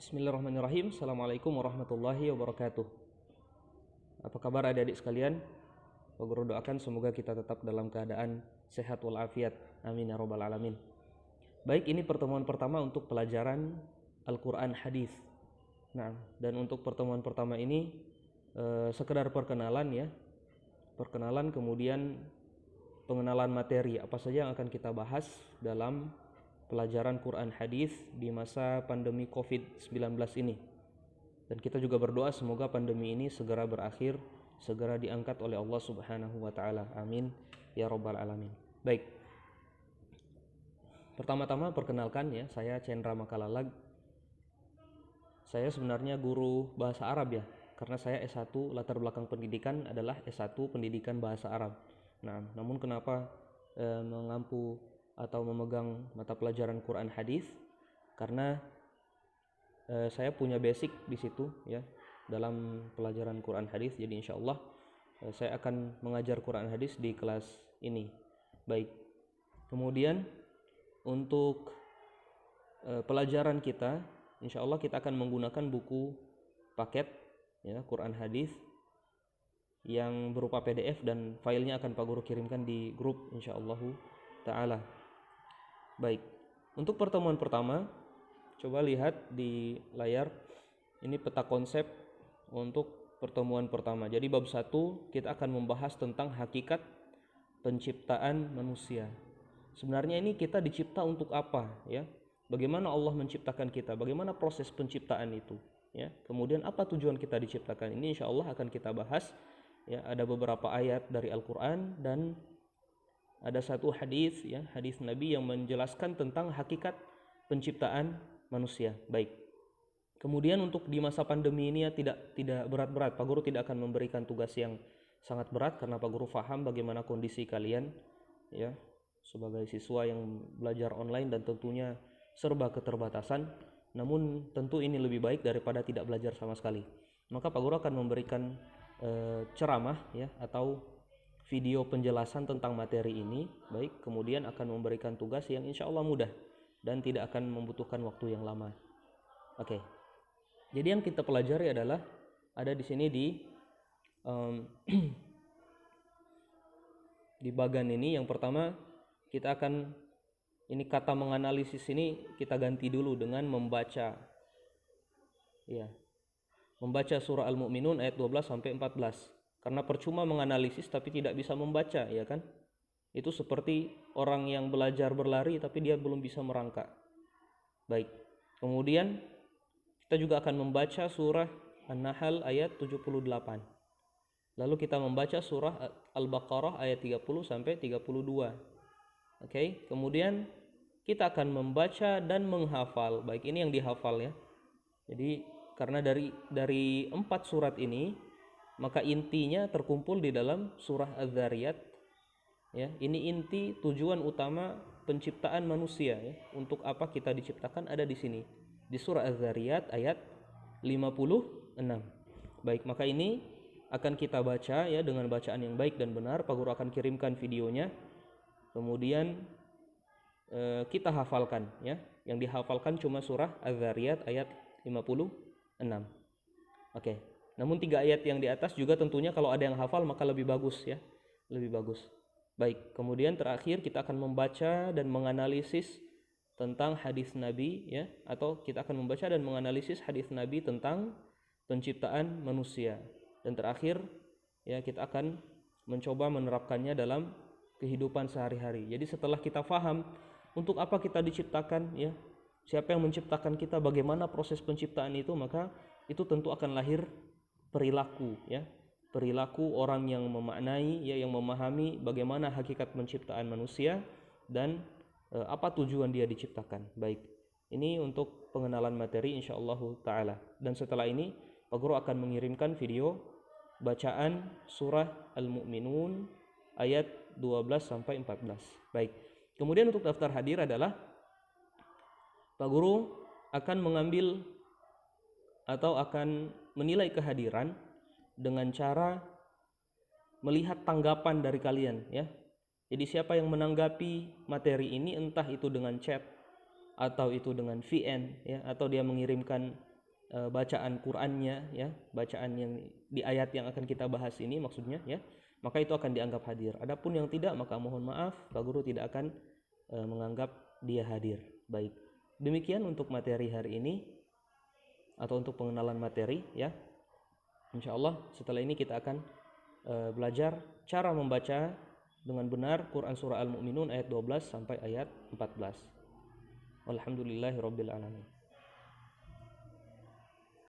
Bismillahirrahmanirrahim. Assalamualaikum warahmatullahi wabarakatuh. Apa kabar adik-adik sekalian? Pak Guru doakan semoga kita tetap dalam keadaan sehat walafiat. Amin ya rabbal alamin. Baik, ini pertemuan pertama untuk pelajaran Al-Quran Hadis. Nah, dan untuk pertemuan pertama ini sekedar perkenalan ya. Perkenalan kemudian pengenalan materi apa saja yang akan kita bahas dalam pelajaran Quran Hadis di masa pandemi COVID-19 ini. Dan kita juga berdoa semoga pandemi ini segera berakhir, segera diangkat oleh Allah Subhanahu wa taala. Amin ya rabbal alamin. Baik. Pertama-tama perkenalkan ya, saya Cendra Makalalag. Saya sebenarnya guru bahasa Arab ya, karena saya S1 latar belakang pendidikan adalah S1 pendidikan bahasa Arab. Nah, namun kenapa mengampu atau memegang mata pelajaran Quran Hadis? Karena saya punya basic di situ ya dalam pelajaran Quran Hadis. Jadi insya Allah saya akan mengajar Quran Hadis di kelas ini. Baik. Kemudian untuk pelajaran kita, insya Allah kita akan menggunakan buku paket ya Quran Hadis yang berupa PDF dan filenya akan Pak Guru kirimkan di grup insya Allah Ta'ala. Baik, untuk pertemuan pertama, coba lihat di layar, ini peta konsep untuk pertemuan pertama. Jadi bab 1 kita akan membahas tentang hakikat penciptaan manusia. Sebenarnya ini kita dicipta untuk apa ya? Bagaimana Allah menciptakan kita? Bagaimana proses penciptaan itu? Ya, kemudian apa tujuan kita diciptakan? Ini insya Allah akan kita bahas. Ya, ada beberapa ayat dari Al-Quran dan ada satu hadis ya, hadis Nabi yang menjelaskan tentang hakikat penciptaan manusia. Baik. Kemudian untuk di masa pandemi ini ya tidak berat-berat. Pak Guru tidak akan memberikan tugas yang sangat berat karena Pak Guru paham bagaimana kondisi kalian ya sebagai siswa yang belajar online dan tentunya serba keterbatasan. Namun tentu ini lebih baik daripada tidak belajar sama sekali. Maka Pak Guru akan memberikan ceramah ya atau video penjelasan tentang materi ini, baik, kemudian akan memberikan tugas yang insya Allah mudah dan tidak akan membutuhkan waktu yang lama. Oke. Jadi yang kita pelajari adalah ada di sini di bagan ini. Yang pertama kita akan ini kata menganalisis ini kita ganti dulu dengan membaca. Ya. Membaca surah Al-Mu'minun ayat 12 sampai 14. Karena percuma menganalisis tapi tidak bisa membaca, ya kan? Itu seperti orang yang belajar berlari tapi dia belum bisa merangkak. Baik. Kemudian kita juga akan membaca surah An-Nahl ayat 78. Lalu kita membaca surah Al-Baqarah ayat 30 sampai 32. Oke, kemudian kita akan membaca dan menghafal. Baik, ini yang dihafal ya. Jadi karena dari 4 surat ini maka intinya terkumpul di dalam surah Az-Zariyat ya. Ini inti tujuan utama penciptaan manusia ya. Untuk apa kita diciptakan ada di sini di surah Az-Zariyat ayat 56. Baik, maka ini akan kita baca ya dengan bacaan yang baik dan benar. Pak Guru akan kirimkan videonya. Kemudian kita hafalkan ya. Yang dihafalkan cuma surah Az-Zariyat ayat 56. Oke. Namun 3 ayat yang di atas juga tentunya kalau ada yang hafal maka lebih bagus ya. Lebih bagus. Baik, kemudian terakhir kita akan membaca dan menganalisis tentang hadis Nabi ya, atau kita akan membaca dan menganalisis hadis Nabi tentang penciptaan manusia. Dan terakhir ya kita akan mencoba menerapkannya dalam kehidupan sehari-hari. Jadi setelah kita faham untuk apa kita diciptakan ya, siapa yang menciptakan kita, bagaimana proses penciptaan itu, maka itu tentu akan lahir perilaku ya, perilaku orang yang memaknai ya, yang memahami bagaimana hakikat penciptaan manusia dan apa tujuan dia diciptakan. Baik, ini untuk pengenalan materi insyaallah taala. Dan setelah ini Pak Guru akan mengirimkan video bacaan surah Al-Mu'minun ayat 12 sampai 14. Baik. Kemudian untuk daftar hadir adalah Pak Guru akan mengambil atau akan menilai kehadiran dengan cara melihat tanggapan dari kalian ya. Jadi siapa yang menanggapi materi ini, entah itu dengan chat atau itu dengan VN ya, atau dia mengirimkan bacaan Qur'annya ya, bacaan yang di ayat yang akan kita bahas ini maksudnya ya, maka itu akan dianggap hadir. Adapun yang tidak, maka mohon maaf Pak Guru tidak akan menganggap dia hadir. Baik. Demikian untuk materi hari ini atau untuk pengenalan materi ya. Insya Allah setelah ini kita akan belajar cara membaca dengan benar Quran surah Al-Mu'minun ayat 12 sampai ayat 14. Alhamdulillahirabbil alamin.